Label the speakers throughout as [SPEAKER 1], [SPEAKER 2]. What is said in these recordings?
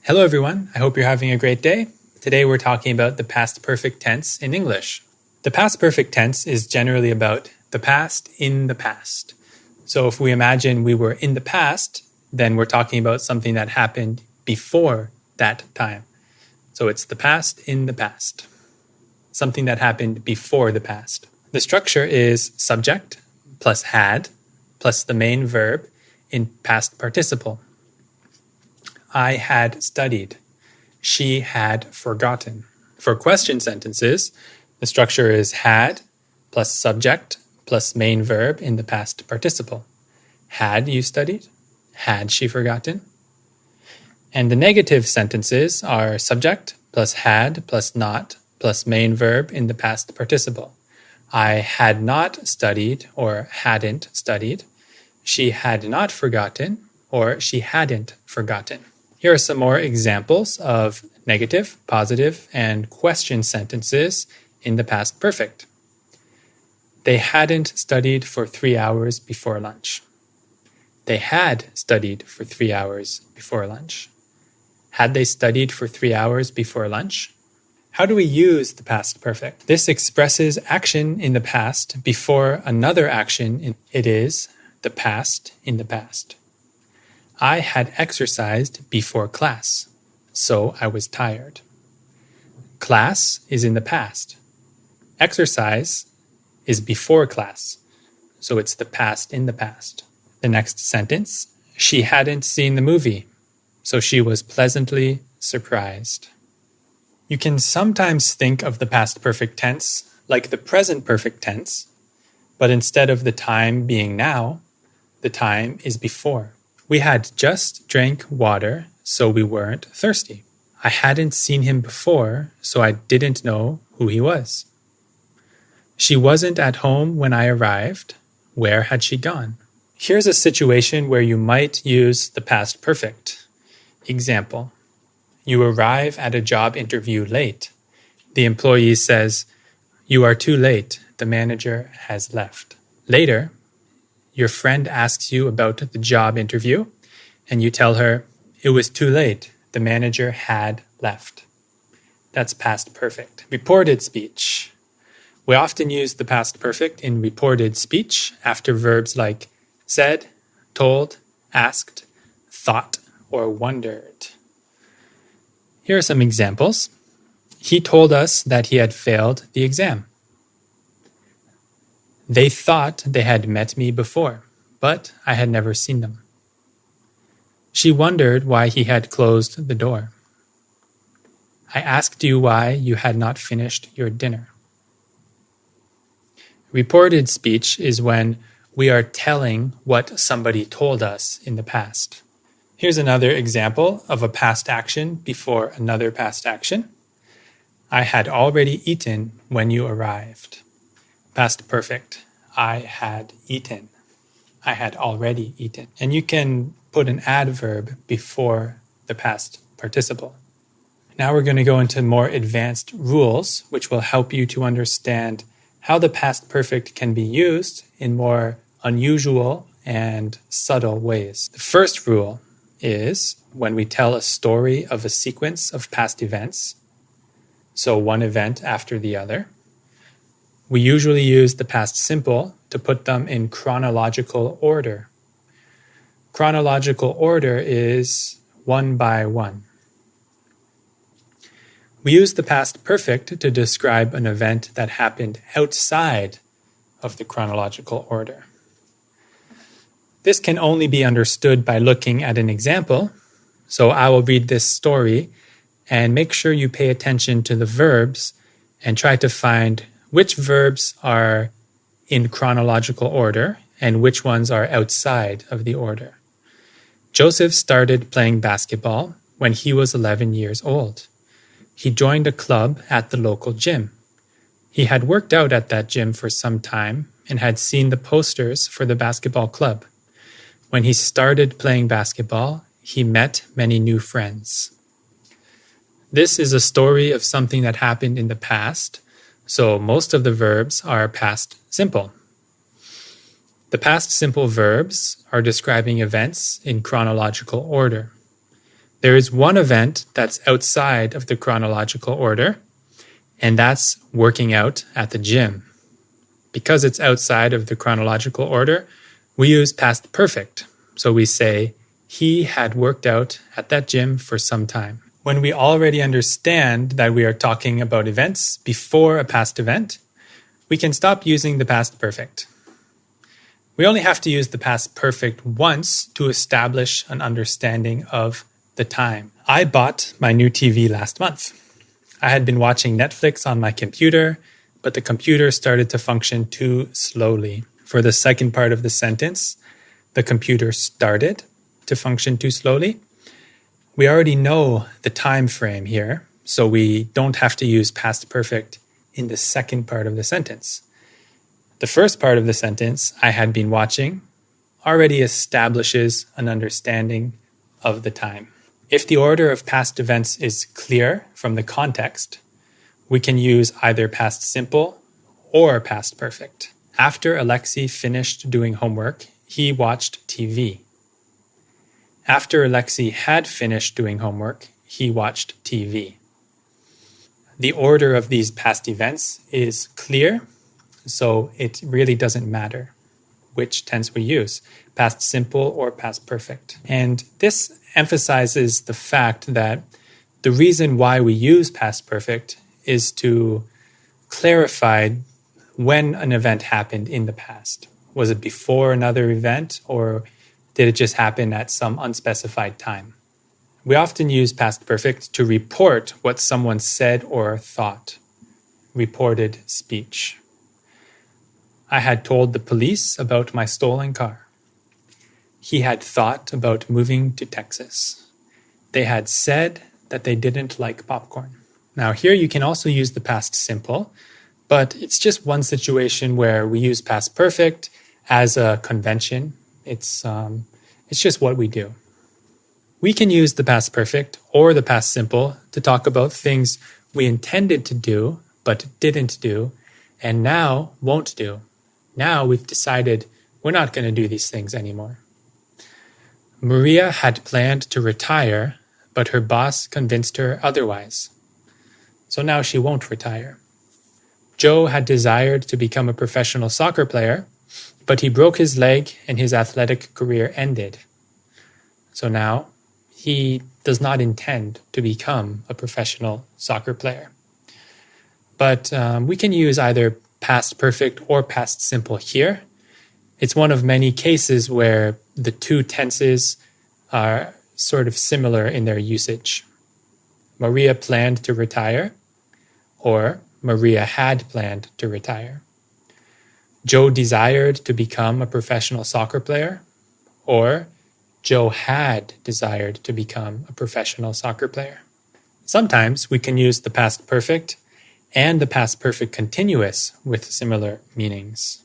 [SPEAKER 1] Hello everyone, I hope you're having a great day. Today we're talking about the past perfect tense in English. The past perfect tense is generally about the past in the past. So if we imagine we were in the past, then we're talking about something that happened before that time. So it's the past in the past. Something that happened before the past. The structure is subject plus had plus the main verb in past participle. I had studied. She had forgotten. For question sentences, the structure is had plus subject plus main verb in the past participle. Had you studied? Had she forgotten? And the negative sentences are subject plus had plus not plus main verb in the past participle. I had not studied or hadn't studied. She had not forgotten or she hadn't forgotten. Here are some more examples of negative, positive, and question sentences in the past perfect. They hadn't studied for 3 hours before lunch. They had studied for 3 hours before lunch. Had they studied for 3 hours before lunch? How do we use the past perfect? This expresses action in the past before another action. It is the past in the past. I had exercised before class, so I was tired. Class is in the past. Exercise is before class, so it's the past in the past. The next sentence, she hadn't seen the movie, so she was pleasantly surprised. You can sometimes think of the past perfect tense like the present perfect tense, but instead of the time being now, the time is before. We had just drank water, so we weren't thirsty. I hadn't seen him before, so I didn't know who he was. She wasn't at home when I arrived. Where had she gone? Here's a situation where you might use the past perfect. Example, you arrive at a job interview late. The employee says, "You are too late. The manager has left." Later, your friend asks you about the job interview, and you tell her, "It was too late. The manager had left." That's past perfect. Reported speech. We often use the past perfect in reported speech after verbs like said, told, asked, thought, or wondered. Here are some examples. He told us that he had failed the exam. They thought they had met me before, but I had never seen them. She wondered why he had closed the door. I asked you why you had not finished your dinner. Reported speech is when we are telling what somebody told us in the past. Here's another example of a past action before another past action. I had already eaten when you arrived. Past perfect. I had eaten. I had already eaten. And you can put an adverb before the past participle. Now we're going to go into more advanced rules, which will help you to understand how the past perfect can be used in more unusual and subtle ways. The first rule is when we tell a story of a sequence of past events, so one event after the other, we usually use the past simple to put them in chronological order. Chronological order is one by one. We use the past perfect to describe an event that happened outside of the chronological order. This can only be understood by looking at an example, so I will read this story and make sure you pay attention to the verbs and try to find which verbs are in chronological order and which ones are outside of the order. Joseph started playing basketball when he was 11 years old. He joined a club at the local gym. He had worked out at that gym for some time and had seen the posters for the basketball club. When he started playing basketball, he met many new friends. This is a story of something that happened in the past, so most of the verbs are past simple. The past simple verbs are describing events in chronological order. There is one event that's outside of the chronological order, and that's working out at the gym. Because it's outside of the chronological order, we use past perfect. So we say, he had worked out at that gym for some time. When we already understand that we are talking about events before a past event, we can stop using the past perfect. We only have to use the past perfect once to establish an understanding of the time. I bought my new TV last month. I had been watching Netflix on my computer, but the computer started to function too slowly. For the second part of the sentence, the computer started to function too slowly. We already know the time frame here, so we don't have to use past perfect in the second part of the sentence. The first part of the sentence, I had been watching, already establishes an understanding of the time. If the order of past events is clear from the context, we can use either past simple or past perfect. After Alexei finished doing homework, he watched TV. After Alexei had finished doing homework, he watched TV. The order of these past events is clear, so it really doesn't matter which tense we use, past simple or past perfect. And this emphasizes the fact that the reason why we use past perfect is to clarify when an event happened in the past. Was it before another event, or did it just happen at some unspecified time? We often use past perfect to report what someone said or thought. Reported speech. I had told the police about my stolen car. He had thought about moving to Texas. They had said that they didn't like popcorn. Now here you can also use the past simple, but it's just one situation where we use past perfect as a convention. It's just what we do. We can use the past perfect or the past simple to talk about things we intended to do but didn't do and now won't do. Now we've decided we're not going to do these things anymore. Maria had planned to retire, but her boss convinced her otherwise. So now she won't retire. Joe had desired to become a professional soccer player, but he broke his leg and his athletic career ended. So now he does not intend to become a professional soccer player. But we can use either past perfect or past simple here. It's one of many cases where the two tenses are sort of similar in their usage. Maria planned to retire, or Maria had planned to retire. Joe desired to become a professional soccer player, or Joe had desired to become a professional soccer player. Sometimes we can use the past perfect and the past perfect continuous with similar meanings.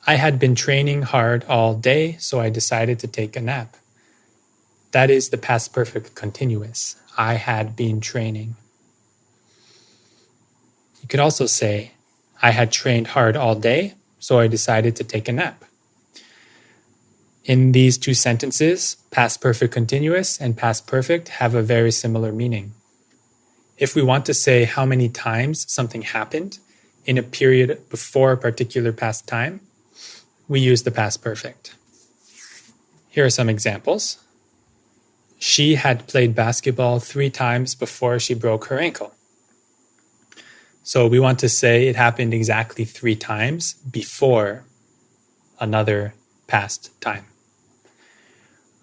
[SPEAKER 1] I had been training hard all day, so I decided to take a nap. That is the past perfect continuous. I had been training. You could also say, I had trained hard all day, so I decided to take a nap. In these two sentences, past perfect continuous and past perfect have a very similar meaning. If we want to say how many times something happened in a period before a particular past time, we use the past perfect. Here are some examples. She had played basketball 3 times before she broke her ankle. So we want to say it happened exactly 3 times before another past time.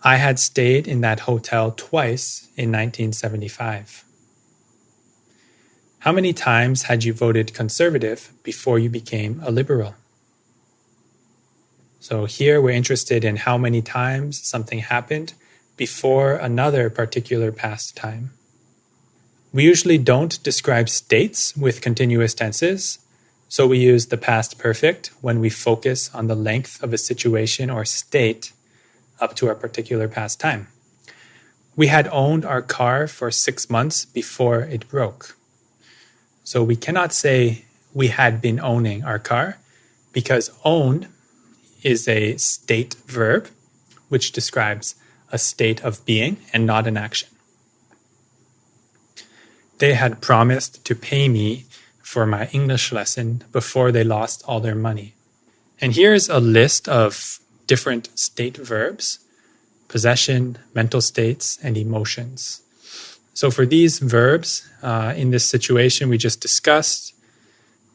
[SPEAKER 1] I had stayed in that hotel twice in 1975. How many times had you voted conservative before you became a liberal? So here we're interested in how many times something happened before another particular past time. We usually don't describe states with continuous tenses, so we use the past perfect when we focus on the length of a situation or state up to a particular past time. We had owned our car for 6 months before it broke. So we cannot say we had been owning our car because own is a state verb which describes a state of being and not an action. They had promised to pay me for my English lesson before they lost all their money. And here's a list of different state verbs: possession, mental states, and emotions. So for these verbs, in this situation we just discussed,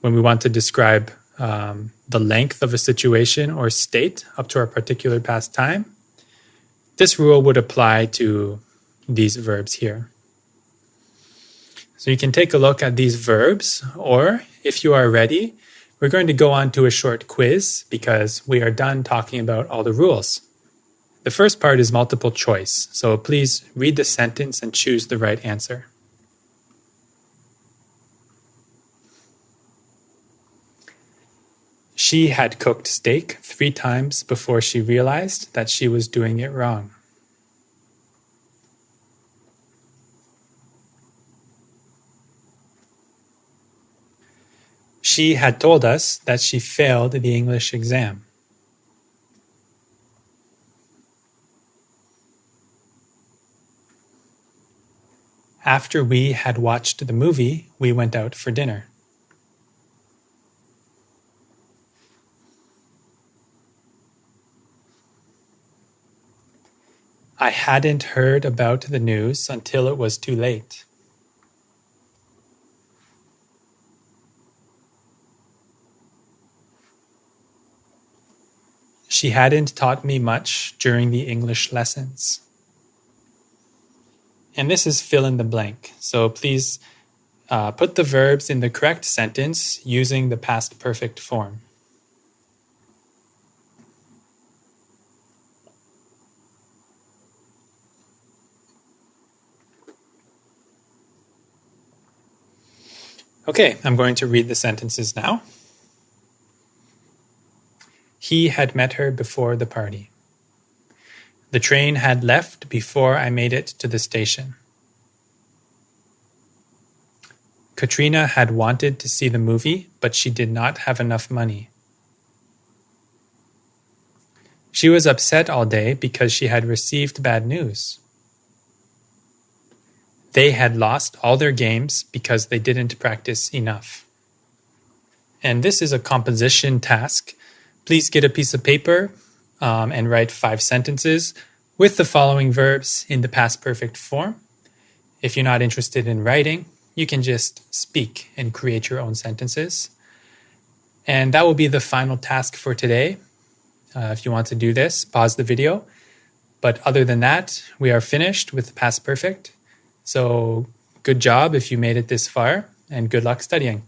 [SPEAKER 1] when we want to describe the length of a situation or state up to our particular past time, this rule would apply to these verbs here. So you can take a look at these verbs, or if you are ready, we're going to go on to a short quiz because we are done talking about all the rules. The first part is multiple choice, so please read the sentence and choose the right answer. She had cooked steak 3 times before she realized that she was doing it wrong. She had told us that she failed the English exam. After we had watched the movie, we went out for dinner. I hadn't heard about the news until it was too late. She hadn't taught me much during the English lessons. And this is fill in the blank. So please put the verbs in the correct sentence using the past perfect form. Okay, I'm going to read the sentences now. He had met her before the party. The train had left before I made it to the station. Katrina had wanted to see the movie, but she did not have enough money. She was upset all day because she had received bad news. They had lost all their games because they didn't practice enough. And this is a composition task. Please get a piece of paper and write 5 sentences with the following verbs in the past perfect form. If you're not interested in writing, you can just speak and create your own sentences. And that will be the final task for today. If you want to do this, pause the video. But other than that, we are finished with the past perfect. So good job if you made it this far, and good luck studying.